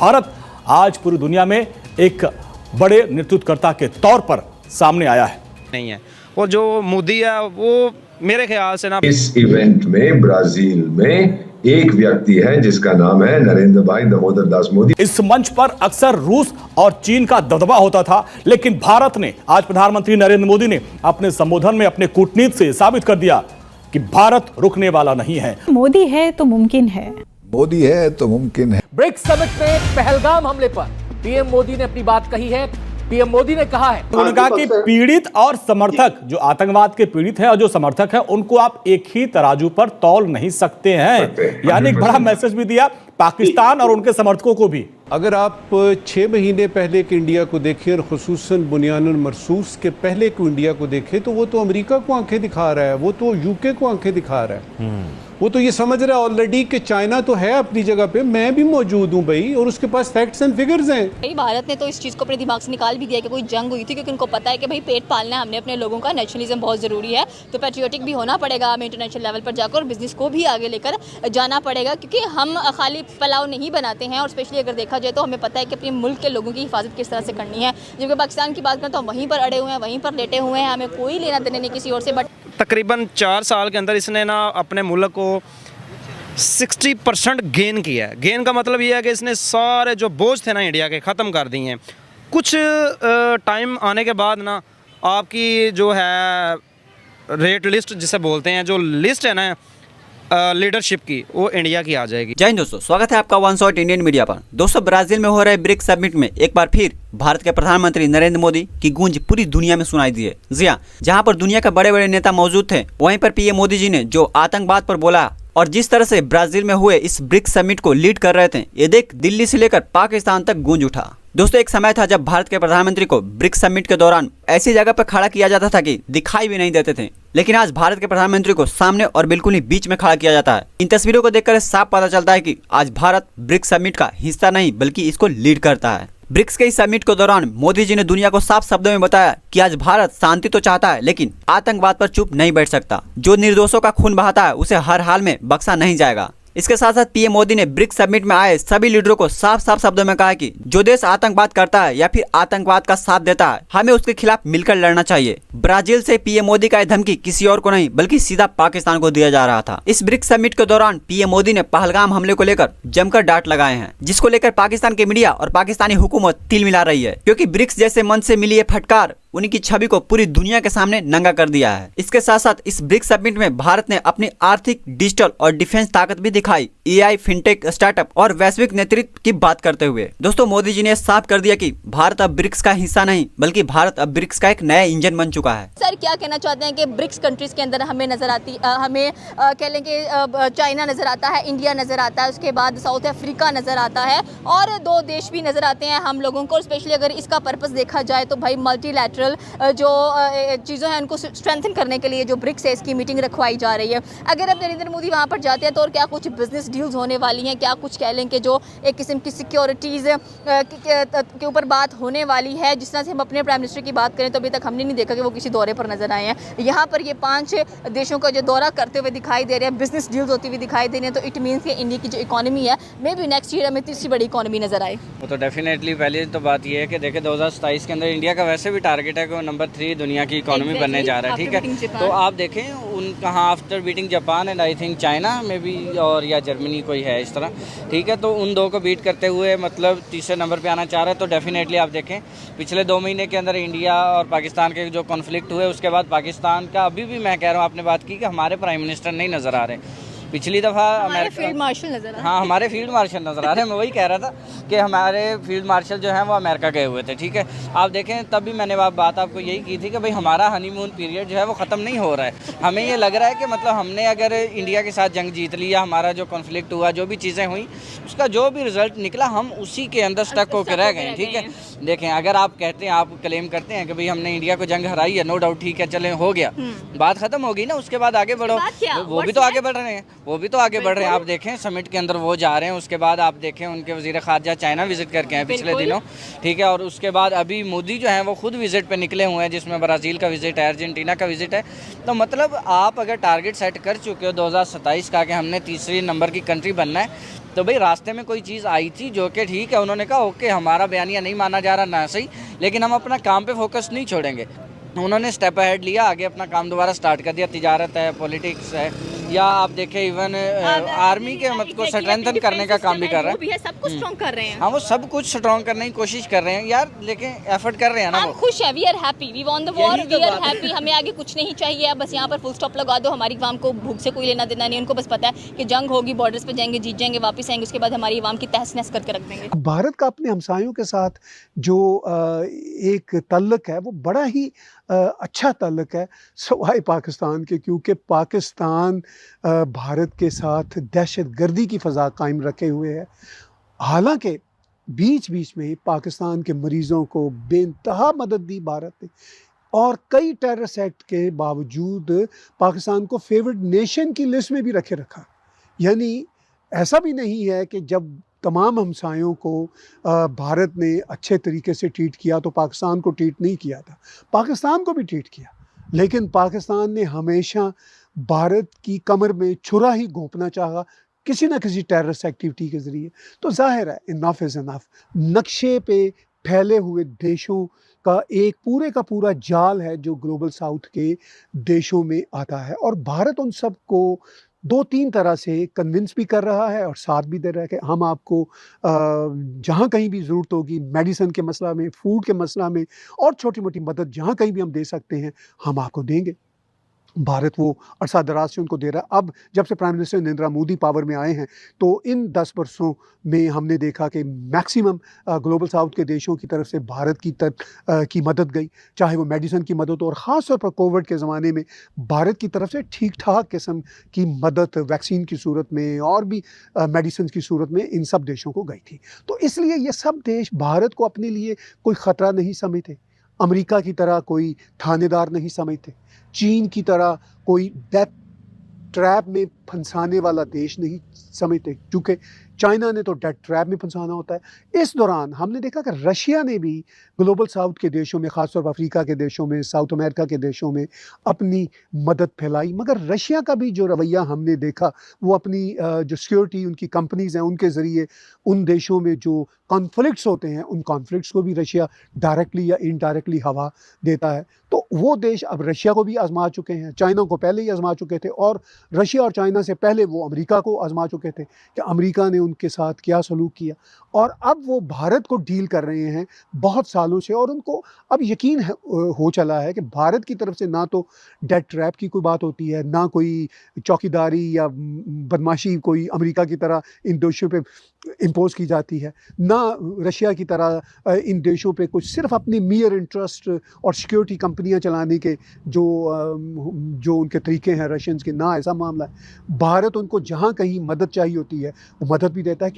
भारत आज पूरी दुनिया में एक बड़े नेतृत्वकर्ता के तौर पर सामने आया है। नहीं है, और जो मोदी है वो मेरे ख्याल से ना, इस इवेंट में ब्राजील में एक व्यक्ति है जिसका नाम है नरेंद्र भाई दामोदर दास मोदी। इस मंच पर अक्सर रूस और चीन का दबदबा होता था, लेकिन भारत ने, आज प्रधानमंत्री नरेंद्र मोदी ने अपने संबोधन में अपने कूटनीति से साबित कर दिया कि भारत रुकने वाला नहीं है। मोदी है तो मुमकिन है, मोदी है तो मुमकिन है। ब्रिक्स समिट में पहलगाम हमले पर पीएम मोदी ने अपनी बात कही है। पीएम मोदी ने कहा है, उन्होंने कहा कि पीड़ित और समर्थक, जो आतंकवाद के पीड़ित हैं और जो समर्थक हैं, उनको आप एक ही तराजू पर तौल नहीं सकते हैं। यानी एक बड़ा मैसेज भी दिया पाकिस्तान और उनके समर्थकों को भी। अगर आप 6 महीने पहले के इंडिया को देखें और खुसूसन बुनियानुल मरसूस के पहले को इंडिया को देखें तो वो तो अमेरिका को आंखें दिखा रहा है, वो तो यूके को आंखें दिखा रहा है। वो तो ये समझ रहा है ऑलरेडी कि चाइना तो है अपनी जगह पे, मैं भी मौजूद हूँ भाई, और उसके पास फैक्ट्स एंड फिगर्स हैं। भाई भारत ने तो इस चीज़ को अपने दिमाग से निकाल भी दिया कि कोई जंग हुई थी, क्योंकि उनको पता है कि भाई पेट पालना है हमने अपने लोगों का, नेशनलिज्म बहुत ज़रूरी है, तो पैट्रियोटिक भी होना पड़ेगा हमें इंटरनेशनल लेवल पर जाकर, और बिजनेस को भी आगे लेकर जाना पड़ेगा, क्योंकि हम खाली पुलाव नहीं बनाते हैं। और स्पेशली अगर देखा जाए तो हमें पता है कि अपने मुल्क के लोगों की हिफाजत किस तरह से करनी है। जबकि पाकिस्तान की बात करें तो हम वहीं पर अड़े हुए हैं, वहीं पर लेटे हुए हैं, हमें कोई लेना देना नहीं किसी और से। बट तकरीबन 4 साल के अंदर इसने ना अपने मुल्क को 60% गेन किया है। गेन का मतलब ये है कि इसने सारे जो बोझ थे ना इंडिया के, ख़त्म कर दिए हैं। कुछ टाइम आने के बाद ना आपकी जो है रेट लिस्ट जिसे बोलते हैं, जो लिस्ट है ना लीडरशिप की, वो इंडिया की आ जाएगी। जय हिंद दोस्तों, स्वागत है आपका वन शॉट इंडियन मीडिया पर। दोस्तों, ब्राजील में हो रहे ब्रिक्स समिट में एक बार फिर भारत के प्रधानमंत्री नरेंद्र मोदी की गूंज पूरी दुनिया में सुनाई दी है। जी हाँ, जहाँ पर दुनिया के बड़े बड़े नेता मौजूद थे, वहीं पर पीएम मोदी जी ने जो आतंकवाद पर बोला और जिस तरह से ब्राजील में हुए इस ब्रिक्स समिट को लीड कर रहे थे, ये देख दिल्ली से लेकर पाकिस्तान तक गूंज उठा। दोस्तों, एक समय था जब भारत के प्रधानमंत्री को ब्रिक्स समिट के दौरान ऐसी जगह पर खड़ा किया जाता था कि दिखाई भी नहीं देते थे, लेकिन आज भारत के प्रधानमंत्री को सामने और बिल्कुल ही बीच में खड़ा किया जाता है। इन तस्वीरों को देखकर साफ पता चलता है कि आज भारत ब्रिक्स समिट का हिस्सा नहीं बल्कि इसको लीड करता है। ब्रिक्स के इस समिट के दौरान मोदी जी ने दुनिया को साफ शब्दों में बताया कि आज भारत शांति तो चाहता है, लेकिन आतंकवाद पर चुप नहीं बैठ सकता। जो निर्दोषों का खून बहाता है उसे हर हाल में बख्शा नहीं जाएगा। इसके साथ साथ पीएम मोदी ने ब्रिक्स समिट में आए सभी लीडरों को साफ साफ शब्दों में कहा कि जो देश आतंकवाद करता है या फिर आतंकवाद का साथ देता है, हमें उसके खिलाफ मिलकर लड़ना चाहिए। ब्राजील से पीएम मोदी का धमकी किसी और को नहीं बल्कि सीधा पाकिस्तान को दिया जा रहा था। इस ब्रिक्स समिट के दौरान पीएम मोदी ने पहलगाम हमले को लेकर जमकर डांट लगाए हैं, जिसको लेकर पाकिस्तान के मीडिया और पाकिस्तानी हुकूमत तिल मिला रही है, क्योंकि ब्रिक्स जैसे मंच से मिली ये फटकार उनकी छवि को पूरी दुनिया के सामने नंगा कर दिया है। इसके साथ साथ इस ब्रिक्स समिट में भारत ने अपनी आर्थिक, डिजिटल और डिफेंस ताकत भी दिखाई, एआई, फिनटेक, स्टार्टअप और वैश्विक नेतृत्व की बात करते हुए। दोस्तों, मोदी जी ने साफ कर दिया कि भारत अब ब्रिक्स का हिस्सा नहीं बल्कि भारत अब ब्रिक्स का एक नया इंजन बन चुका है। सर, क्या कहना चाहते हैं कि ब्रिक्स कंट्रीज के अंदर हमें नजर आती, हमें कह लें कि चाइना नजर आता है, इंडिया नजर आता है, उसके बाद साउथ अफ्रीका नजर आता है, और 2 देश भी नजर आते हैं हम लोगों को। स्पेशली अगर इसका पर्पस देखा जाए तो भाई मल्टीलैटरल जो चीज़ें हैं उनको स्ट्रेंथन करने के लिए जो ब्रिक्स है, इसकी मीटिंग रखवाई जा रही है। अगर अब नरेंद्र मोदी वहाँ पर जाते हैं तो और क्या कुछ बिजनेस डील्स होने वाली हैं, क्या कुछ कह लें कि जो एक किस्म की सिक्योरिटीज़ के ऊपर बात होने वाली है। जिस तरह से हम अपने प्राइम मिनिस्टर की बात करें तो अभी तक हमने नहीं देखा कि वो किसी दौरे पर नजर आए हैं। यहाँ पर ये 5 देशों का जो दौरा करते हुए दिखाई दे रहे हैं, बिजनेस डील्स होती हुई दिखाई दे रही हैं, तो इट मीन्स कि इंडिया की जो इकॉनमी है, मे बी नेक्स्ट ईयर हमें तीसरी बड़ी इकॉनमी नजर आए। वो तो डेफिनेटली पहली तो बात ये है कि देखिए 2027 के अंदर इंडिया का वैसे भी टारगेट है कि वो नंबर 3 दुनिया की इकोनॉमी बनने जा रहा है। ठीक है, तो आप देखें उनका after beating Japan and I think China में भी, और या जर्मनी कोई है इस तरह। ठीक है, तो उन 2 को बीट करते हुए मतलब तीसरे नंबर पे आना चाह रहा है। तो डेफिनेटली आप देखें पिछले 2 महीने के अंदर इंडिया और पाकिस्तान के जो कॉन्फ्लिक्ट हुए, उसके बाद पाकिस्तान का अभी भी, मैं कह रहा हूँ, आपने बात की कि हमारे प्राइम मिनिस्टर नहीं नज़र आ रहे। पिछली दफ़ा हमारे फील्ड मार्शल नजर आ रहे हैं। हाँ, हमारे फील्ड मार्शल नज़र आ रहे हैं। मैं वही कह रहा था कि हमारे फील्ड मार्शल जो हैं वो अमेरिका गए हुए थे। ठीक है, आप देखें तब भी मैंने बात आपको यही की थी कि भाई हमारा हनीमून पीरियड जो है वो ख़त्म नहीं हो रहा है। हमें ये लग रहा है कि मतलब हमने अगर इंडिया के साथ जंग जीत लिया, हमारा जो कॉन्फ्लिक्ट हुआ, जो भी चीज़ें हुई, उसका जो भी रिजल्ट निकला, हम उसी के अंदर स्टक होकर रह गए। ठीक है, देखें अगर आप कहते हैं, आप क्लेम करते हैं कि भाई हमने इंडिया को जंग हराई है, नो डाउट, ठीक है, चलें, हो गया, बात ख़त्म हो गई ना, उसके बाद आगे बढ़ो। वो भी तो आगे बढ़ रहे हैं, वो भी तो आगे बढ़ रहे हैं। आप देखें समिट के अंदर वो जा रहे हैं, उसके बाद आप देखें उनके वजीर खारजा चाइना विजिट करके हैं पिछले दिनों। ठीक है, और उसके बाद अभी मोदी जो है वो खुद विजिट पे निकले हुए हैं, जिसमें ब्राज़ील का विजिट है, अर्जेंटीना का विजिट है। तो मतलब आप अगर टारगेट सेट कर चुके हो 2027 का कि हमने तीसरी नंबर की कंट्री बनना है, तो भाई रास्ते में कोई चीज़ आई थी जो कि ठीक है, उन्होंने कहा ओके हमारा बयानिया नहीं माना जा रहा ना सही, लेकिन हम अपना काम पे फोकस नहीं छोड़ेंगे। उन्होंने स्टेप अहेड लिया, आगे अपना काम दोबारा स्टार्ट कर दिया, तिजारत है, पॉलिटिक्स है, या आप देखें इवन आर्मी के मत को स्ट्रेंथन करने का काम भी कर रहे हैं, सब कुछ स्ट्रॉन्ग कर रहे हैं। हाँ वो सब कुछ स्ट्रॉन्ग करने की कोशिश कर रहे हैं यार, लेकिन एफर्ट कर रहे हैं ना हम वो। खुश है, we are happy, we won the war, यही तो वी आर बात है। हैप्पी, हमें आगे कुछ नहीं चाहिए। अब बस यहाँ पर फुल स्टॉप लगा दो, हमारी अवाम को भूख से कोई लेना देना नहीं, उनको बस पता है कि जंग होगी, बॉर्डर्स पे जाएंगे, जीत जाएंगे, वापस आएंगे, उसके बाद हमारी अवाम की तहस नहस करके रख देंगे। भारत का अपने हमसायों के साथ जो एक तल्लक है वो बड़ा ही अच्छा तल्लक है सवाए पाकिस्तान के, क्योंकि पाकिस्तान भारत के साथ दहशतगर्दी की फ़ज़ा कायम रखे हुए है। हालांकि बीच बीच में पाकिस्तान के मरीज़ों को बेइंतहा मदद दी भारत ने, और कई टेररिस्ट एक्ट के बावजूद पाकिस्तान को फेवर्ड नेशन की लिस्ट में भी रखा। यानी ऐसा भी नहीं है कि जब तमाम हमसायों को भारत ने अच्छे तरीके से ट्रीट किया तो पाकिस्तान को ट्रीट नहीं किया था, पाकिस्तान को भी ट्रीट किया, लेकिन पाकिस्तान ने हमेशा भारत की कमर में छुरा ही घोंपना चाहा किसी न किसी टेररिस्ट एक्टिविटी के ज़रिए। तो जाहिर है इनफ इज़ इनफ। नक्शे पे फैले हुए देशों का एक पूरे का पूरा जाल है जो ग्लोबल साउथ के देशों में आता है, और भारत उन सब को 2-3 तरह से कन्विंस भी कर रहा है और साथ भी दे रहा है कि हम आपको जहाँ कहीं भी ज़रूरत होगी, मेडिसिन के मसला में, फूड के मसला में, और छोटी मोटी मदद जहाँ कहीं भी हम दे सकते हैं हम आपको देंगे। भारत वो अरसा दराज से उनको दे रहा है। अब जब से prime minister Narendra Modi power में आए हैं तो इन 10 वर्षों में हमने देखा कि मैक्सिमम ग्लोबल साउथ के देशों की तरफ से भारत की मदद गई, चाहे वो मेडिसिन की मदद हो, और ख़ास तौर पर कोविड के ज़माने में भारत की तरफ से ठीक ठाक किस्म की मदद वैक्सीन की सूरत में और भी मेडिसिन की सूरत में इन सब देशों को गई थी। तो इसलिए ये सब देश भारत को अपने लिए कोई ख़तरा नहीं समझते, अमेरिका की तरह कोई थानेदार नहीं समझते, चीन की तरह कोई डेथ ट्रैप में फंसाने वाला देश नहीं समझते, क्योंकि चाइना ने तो डेथ ट्रैप में फंसाना होता है। इस दौरान हमने देखा कि रशिया ने भी ग्लोबल साउथ के देशों में, ख़ासतौर पर अफ्रीका के देशों में, साउथ अमेरिका के देशों में अपनी मदद फैलाई, मगर रशिया का भी जो रवैया हमने देखा वो अपनी जो सिक्योरिटी उनकी कंपनीज़ हैं उनके ज़रिए उन देशों में जो कॉन्फ्लिक्ट्स होते हैं उन कॉन्फ्लिक्ट्स को भी रशिया डायरेक्टली या इनडायरेक्टली हवा देता है। तो वो देश अब रशिया को भी आजमा चुके हैं, चाइना को पहले ही आजमा चुके थे, और रशिया और चाइना से पहले वो अमेरिका को आजमा चुके थे कि अमेरिका ने उनके साथ क्या सलूक किया, और अब वो भारत को डील कर रहे हैं बहुत सालों से, और उनको अब यकीन हो चला है कि भारत की तरफ से ना तो डेथ ट्रैप की कोई बात होती है, ना कोई चौकीदारी या बदमाशी कोई अमेरिका की तरह इन देशों पे इम्पोज की जाती है, ना रशिया की तरह इन देशों पे कुछ सिर्फ अपनी मियर इंटरेस्ट और सिक्योरिटी कंपनियां चलाने के जो उनके तरीके हैं रशियंस के, ना ऐसा मामला है। भारत उनको जहां कहीं मदद चाहिए होती है वो मदद भी देता है।